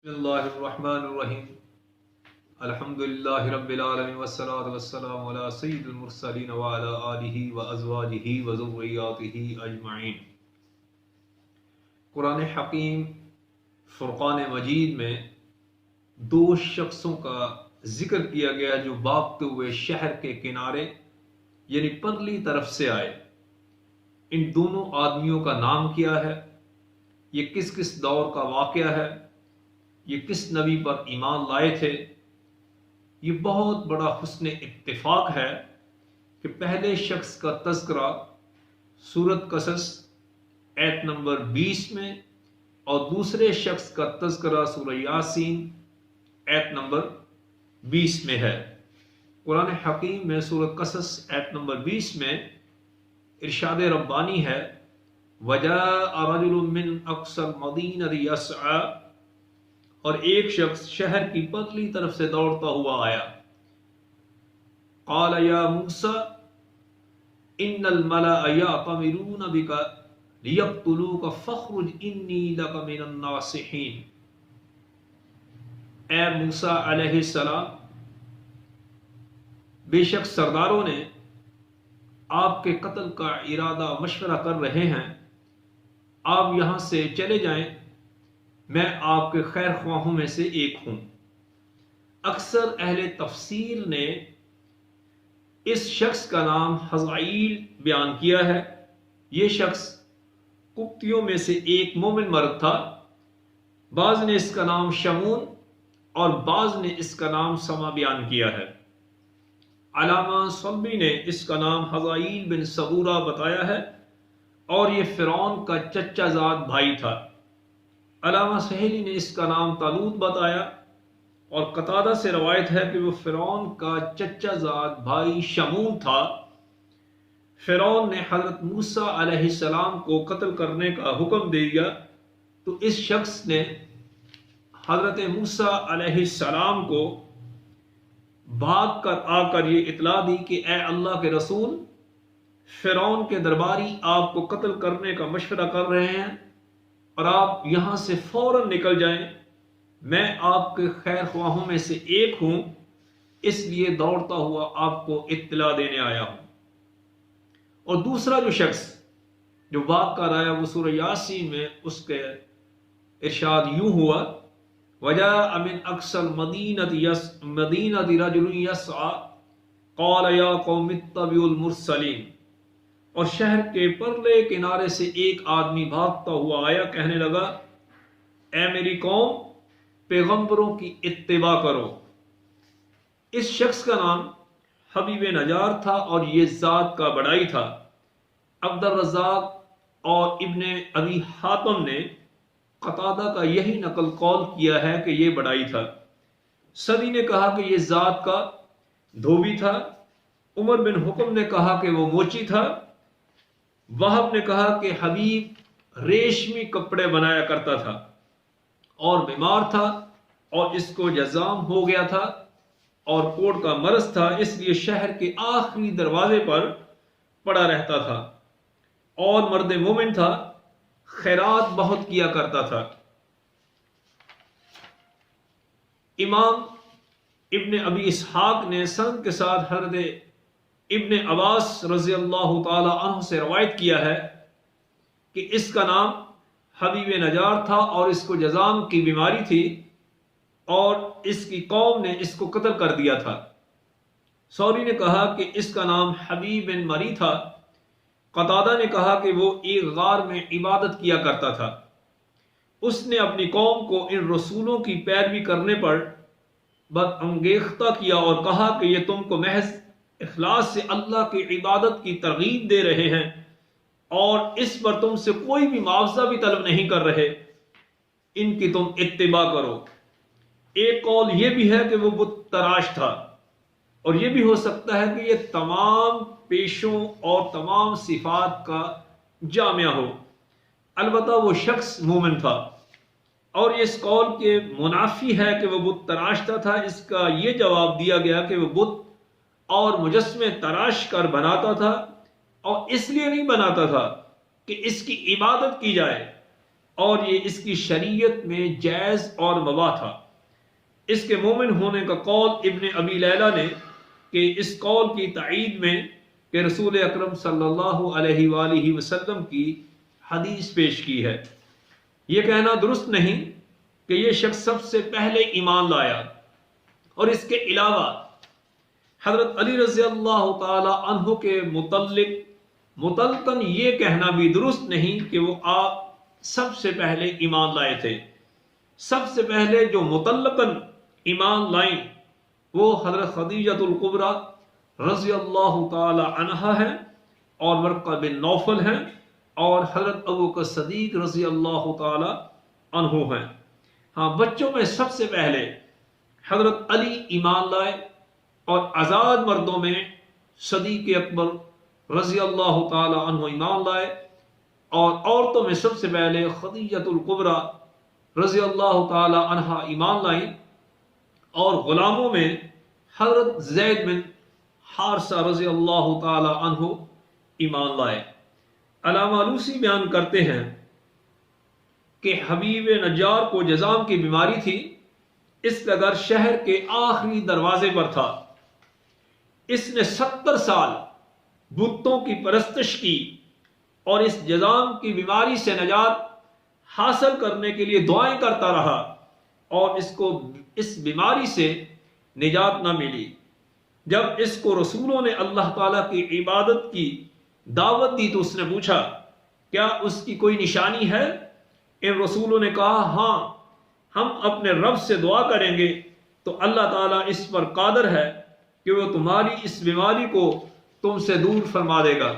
بسم اللہ الرحمن الرحیم الحمد للہ رب العالمین والصلاة والسلام علی سید المرسلین وعلی آلہ وازواجہ وذریاتہ اجمعین۔ قرآن حکیم فرقان مجید میں دو شخصوں کا ذکر کیا گیا جو بھاگتے ہوئے شہر کے کنارے یعنی پرلی طرف سے آئے۔ ان دونوں آدمیوں کا نام کیا ہے، یہ کس کس دور کا واقعہ ہے، یہ کس نبی پر ایمان لائے تھے؟ یہ بہت بڑا حسن اتفاق ہے کہ پہلے شخص کا تذکرہ سورۃ قصص آیت نمبر 20 میں اور دوسرے شخص کا تذکرہ سورہ یاسین آیت نمبر 20 میں ہے۔ قرآن حکیم میں سورۃ قصص آیت نمبر 20 میں ارشاد ربانی ہے وَجَاءَ رَجُلٌ مِّنْ أَقْصَى الْمَدِينَةِ يَسْعَىٰ، اور ایک شخص شہر کی پرلی طرف سے دوڑتا ہوا آیا۔ قال یا موسیٰ ان الملأ یأتمرون بک لیقتلوک فاخرج انی لک من الناصحین۔ اے موسیٰ علیہ السلام، بے شک سرداروں نے آپ کے قتل کا ارادہ مشورہ کر رہے ہیں، آپ یہاں سے چلے جائیں، میں آپ کے خیر خواہوں میں سے ایک ہوں۔ اکثر اہل تفسیر نے اس شخص کا نام حزائیل بیان کیا ہے۔ یہ شخص قبطیوں میں سے ایک مومن مرد تھا۔ بعض نے اس کا نام شمون اور بعض نے اس کا نام سما بیان کیا ہے۔ علامہ صلبی نے اس کا نام حزائیل بن صبورہ بتایا ہے اور یہ فرعون کا چچا زاد بھائی تھا۔ علامہ سہیلی نے اس کا نام طالوت بتایا اور قتادہ سے روایت ہے کہ وہ فرعون کا چچا زاد بھائی شمون تھا۔ فرعون نے حضرت موسیٰ علیہ السلام کو قتل کرنے کا حکم دے دیا تو اس شخص نے حضرت موسیٰ علیہ السلام کو بھاگ کر آ کر یہ اطلاع دی کہ اے اللہ کے رسول، فرعون کے درباری آپ کو قتل کرنے کا مشورہ کر رہے ہیں اور آپ یہاں سے فوراً نکل جائیں، میں آپ کے خیر خواہوں میں سے ایک ہوں، اس لیے دوڑتا ہوا آپ کو اطلاع دینے آیا ہوں۔ اور دوسرا جو شخص جو بھاگ کر آیا وہ سورہ یاسین میں اس کے ارشاد یوں ہوا وَجَاءَ مِنْ أَقْصَى الْمَدِينَةِ رَجُلٌ يَسْعَىٰ قَالَ يَا قَوْمِ اتَّبِعُوا الْمُرْسَلِينَ، اور شہر کے پرلے کنارے سے ایک آدمی بھاگتا ہوا آیا، کہنے لگا اے میری قوم، پیغمبروں کی اتباع کرو۔ اس شخص کا نام حبیب نجار تھا اور یہ ذات کا بڑائی تھا۔ عبد الرزاق اور ابن ابی حاتم نے قتادہ کا یہی نقل قول کیا ہے کہ یہ بڑائی تھا۔ سدی نے کہا کہ یہ ذات کا دھوبی تھا۔ عمر بن حکم نے کہا کہ وہ موچی تھا۔ وہب نے کہا کہ حبیب ریشمی کپڑے بنایا کرتا تھا اور بیمار تھا اور اس کو جزام ہو گیا تھا اور کوڑ کا مرض تھا، اس لیے شہر کے آخری دروازے پر پڑا رہتا تھا اور مرد مومن تھا، خیرات بہت کیا کرتا تھا۔ امام ابن ابی اسحاق نے سند کے ساتھ حضرت ابن عباس رضی اللہ تعالی عنہ سے روایت کیا ہے کہ اس کا نام حبیب نجار تھا اور اس کو جزام کی بیماری تھی اور اس کی قوم نے اس کو قتل کر دیا تھا۔ سوری نے کہا کہ اس کا نام حبیب بن مری تھا۔ قتادہ نے کہا کہ وہ ایک غار میں عبادت کیا کرتا تھا۔ اس نے اپنی قوم کو ان رسولوں کی پیروی کرنے پر بدانگیختہ کیا اور کہا کہ یہ تم کو محض اخلاص سے اللہ کی عبادت کی ترغیب دے رہے ہیں اور اس پر تم سے کوئی بھی معاوضہ بھی طلب نہیں کر رہے، ان کی تم اتباع کرو۔ ایک قول یہ بھی ہے کہ وہ بت تراش تھا اور یہ بھی ہو سکتا ہے کہ یہ تمام پیشوں اور تمام صفات کا جامعہ ہو، البتہ وہ شخص مومن تھا۔ اور اس قول کے منافی ہے کہ وہ بت تراشتا تھا، اس کا یہ جواب دیا گیا کہ وہ بت اور مجسمے تراش کر بناتا تھا اور اس لیے نہیں بناتا تھا کہ اس کی عبادت کی جائے اور یہ اس کی شریعت میں جائز اور مباح تھا۔ اس کے مومن ہونے کا قول ابن ابی لیلہ نے کہ اس قول کی تائید میں کہ رسول اکرم صلی اللہ علیہ وآلہ وسلم کی حدیث پیش کی ہے۔ یہ کہنا درست نہیں کہ یہ شخص سب سے پہلے ایمان لایا، اور اس کے علاوہ حضرت علی رضی اللہ تعالی عنہ کے متعلق مطلقاً یہ کہنا بھی درست نہیں کہ وہ آپ سب سے پہلے ایمان لائے تھے۔ سب سے پہلے جو مطلقاً ایمان لائیں وہ حضرت خدیجۃ الکبریٰ رضی اللہ تعالی عنہا ہیں، اور ورقہ بن نوفل ہیں، اور حضرت ابوبکر صدیق رضی اللہ تعالی عنہ ہیں۔ ہاں، بچوں میں سب سے پہلے حضرت علی ایمان لائے، اور آزاد مردوں میں صدیق اکبر رضی اللہ تعالی عنہ ایمان لائے، اور عورتوں میں سب سے پہلے خدیجۃ الکبریٰ رضی اللہ تعالی عنہا ایمان لائیں، اور غلاموں میں حضرت زید بن حارثہ رضی اللہ تعالی عنہ ایمان لائے۔ علامہ لوسی بیان کرتے ہیں کہ حبیب نجار کو جذام کی بیماری تھی، اس کا گھر شہر کے آخری دروازے پر تھا۔ اس نے 70 سال بتوں کی پرستش کی، اور اس جذام کی بیماری سے نجات حاصل کرنے کے لیے دعائیں کرتا رہا، اور اس کو اس بیماری سے نجات نہ ملی۔ جب اس کو رسولوں نے اللہ تعالیٰ کی عبادت کی دعوت دی تو اس نے پوچھا، کیا اس کی کوئی نشانی ہے؟ ان رسولوں نے کہا، ہاں، ہم اپنے رب سے دعا کریں گے تو اللہ تعالیٰ اس پر قادر ہے کہ وہ تمہاری اس بیماری کو تم سے دور فرما دے گا۔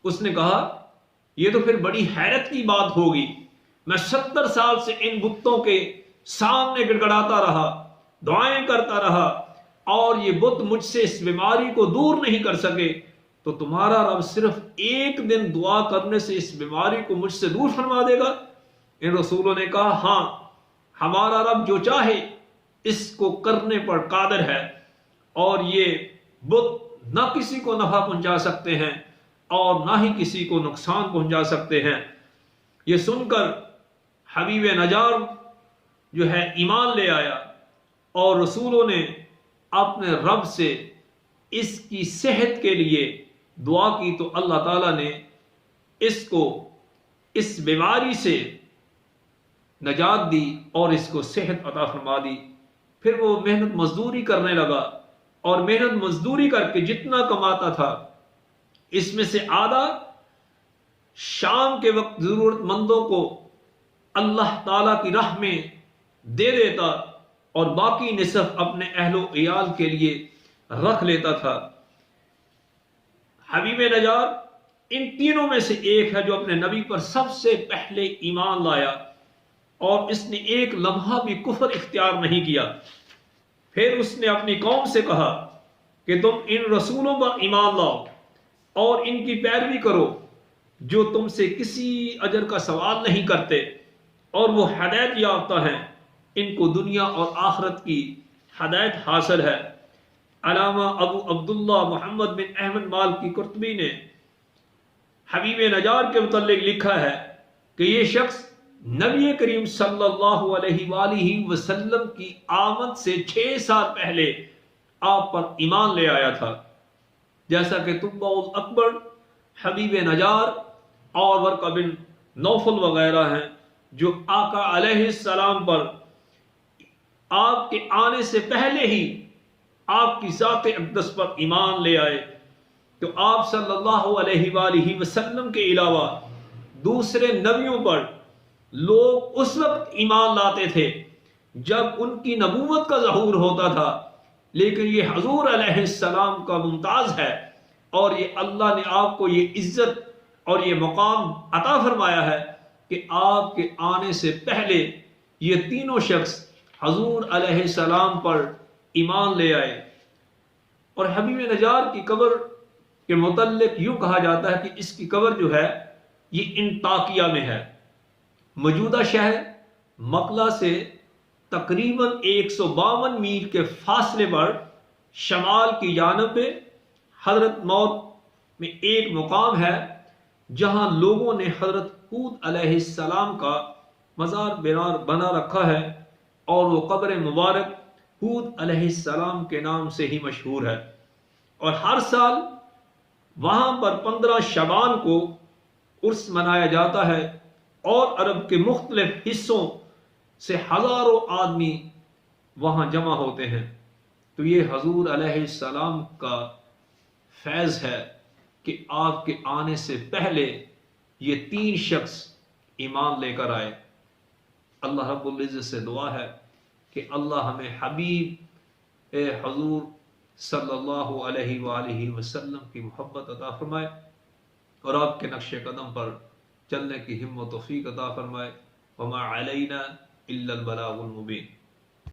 اس نے کہا، یہ تو پھر بڑی حیرت کی بات ہوگی، میں 70 سال سے ان بتوں کے سامنے گڑگڑاتا رہا، دعائیں کرتا رہا، اور یہ بت مجھ سے اس بیماری کو دور نہیں کر سکے، تو تمہارا رب صرف ایک دن دعا کرنے سے اس بیماری کو مجھ سے دور فرما دے گا؟ ان رسولوں نے کہا، ہاں، ہمارا رب جو چاہے اس کو کرنے پر قادر ہے، اور یہ بت نہ کسی کو نفع پہنچا سکتے ہیں اور نہ ہی کسی کو نقصان پہنچا سکتے ہیں۔ یہ سن کر حبیب نجار جو ہے ایمان لے آیا، اور رسولوں نے اپنے رب سے اس کی صحت کے لیے دعا کی تو اللہ تعالیٰ نے اس کو اس بیماری سے نجات دی اور اس کو صحت عطا فرما دی۔ پھر وہ محنت مزدوری کرنے لگا، اور محنت مزدوری کر کے جتنا کماتا تھا اس میں سے آدھا شام کے وقت ضرورت مندوں کو اللہ تعالیٰ کی راہ میں دے دیتا، اور باقی نصف اپنے اہل و عیال کے لیے رکھ لیتا تھا۔ حبیب نجار ان تینوں میں سے ایک ہے جو اپنے نبی پر سب سے پہلے ایمان لایا، اور اس نے ایک لمحہ بھی کفر اختیار نہیں کیا۔ پھر اس نے اپنی قوم سے کہا کہ تم ان رسولوں پر ایمان لاؤ اور ان کی پیروی کرو جو تم سے کسی اجر کا سوال نہیں کرتے، اور وہ ہدایت یافتہ ہیں، ان کو دنیا اور آخرت کی ہدایت حاصل ہے۔ علامہ ابو عبداللہ محمد بن احمد مالکی قرطبی نے حبیب نجار کے متعلق لکھا ہے کہ یہ شخص نبی کریم صلی اللہ علیہ وآلہ وسلم کی آمد سے 6 سال پہلے آپ پر ایمان لے آیا تھا، جیسا کہ تبع الاکبر، حبیب نجار اور ورقہ بن نوفل وغیرہ ہیں جو آقا علیہ السلام پر آپ کے آنے سے پہلے ہی آپ کی ذات اقدس پر ایمان لے آئے۔ تو آپ صلی اللہ علیہ وآلہ وسلم کے علاوہ دوسرے نبیوں پر لوگ اس وقت ایمان لاتے تھے جب ان کی نبوت کا ظہور ہوتا تھا، لیکن یہ حضور علیہ السلام کا ممتاز ہے، اور یہ اللہ نے آپ کو یہ عزت اور یہ مقام عطا فرمایا ہے کہ آپ کے آنے سے پہلے یہ تینوں شخص حضور علیہ السلام پر ایمان لے آئے۔ اور حبیب نجار کی قبر کے متعلق یوں کہا جاتا ہے کہ اس کی قبر جو ہے یہ انطاکیہ میں ہے، موجودہ شہر مقلا سے تقریباً 152 میل کے فاصلے پر شمال کی جانب میں حضرت موت میں ایک مقام ہے جہاں لوگوں نے حضرت ہود علیہ السلام کا مزار بنا رکھا ہے، اور وہ قبر مبارک ہود علیہ السلام کے نام سے ہی مشہور ہے، اور ہر سال وہاں پر 15 شعبان کو عرس منایا جاتا ہے، اور عرب کے مختلف حصوں سے ہزاروں آدمی وہاں جمع ہوتے ہیں۔ تو یہ حضور علیہ السلام کا فیض ہے کہ آپ کے آنے سے پہلے یہ 3 شخص ایمان لے کر آئے۔ اللہ رب العزت سے دعا ہے کہ اللہ ہمیں حبیب حضور صلی اللہ علیہ وآلہ وسلم کی محبت عطا فرمائے، اور آپ کے نقش قدم پر چلنے کی ہمت و توفیق عطا فرمائے۔ وما علینا الا البلاغ المبین۔